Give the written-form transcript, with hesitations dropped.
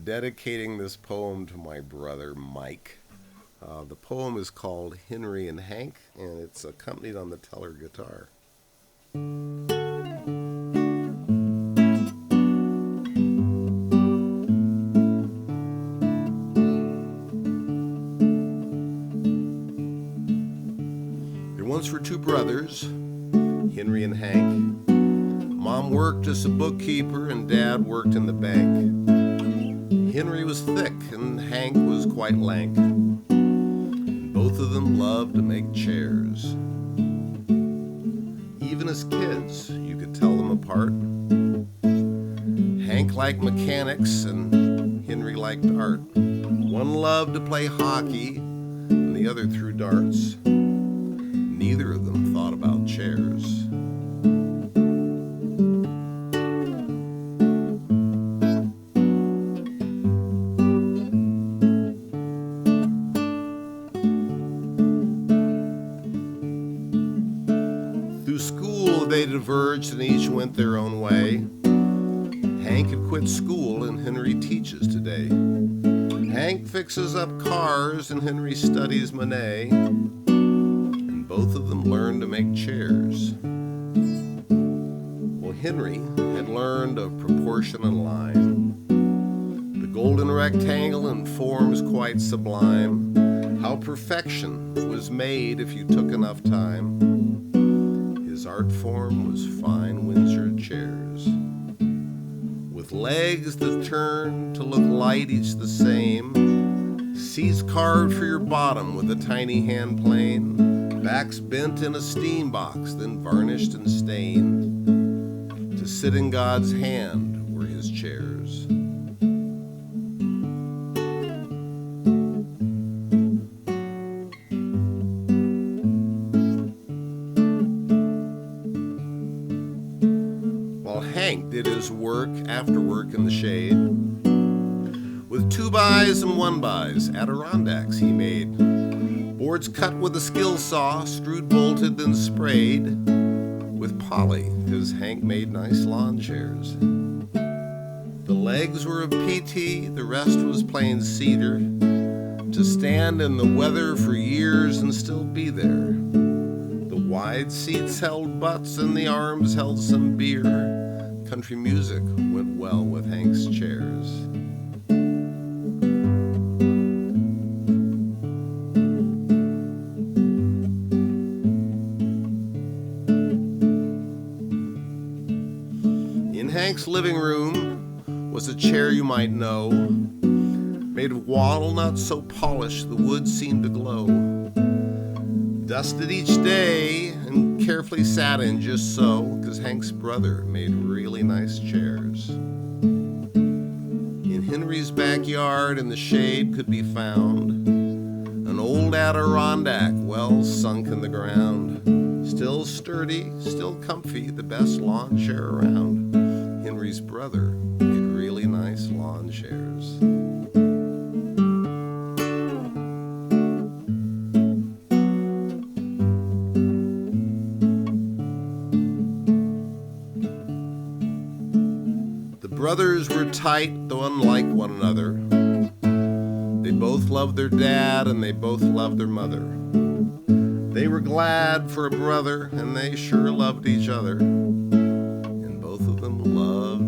dedicating this poem to my brother Mike. The poem is called Henry and Hank, and it's accompanied on the tenor guitar. There once were two brothers, Henry and Hank. Mom worked as a bookkeeper and Dad worked in the bank. Henry was thick and Hank was quite lank. And both of them loved to make chairs. Even as kids, you could tell them apart. Hank liked mechanics and Henry liked art. One loved to play hockey and the other threw darts. Neither of them thought about chairs. Through school they diverged and each went their own way. Hank had quit school and Henry teaches today. Hank fixes up cars and Henry studies Monet. And both of them learned to make chairs. Well, Henry had learned of proportion and line, the golden rectangle in forms quite sublime, how perfection was made if you took enough time. His art form was fine Windsor chairs, with legs that turn to look light each the same, seats carved for your bottom with a tiny hand plane, backs bent in a steam box, then varnished and stained. To sit in God's hand were his chairs. While Hank did his work after work in the shade, with 2x and 1x Adirondacks he made. Boards cut with a skill saw, screwed, bolted, then sprayed with poly, 'cause Hank made nice lawn chairs. The legs were of PT, the rest was plain cedar, to stand in the weather for years and still be there. The wide seats held butts and the arms held some beer. Country music went well with Hank's chairs. In Hank's living room was a chair you might know, made of walnut so polished the wood seemed to glow. Dusted each day and carefully sat in just so, 'cause Hank's brother made really nice chairs. In Henry's backyard in the shade could be found an old Adirondack well sunk in the ground, still sturdy, still comfy, the best lawn chair around. Henry's brother made really nice lawn chairs. The brothers were tight, though unlike one another. They both loved their dad and they both loved their mother. They were glad for a brother and they sure loved each other. And both of them loved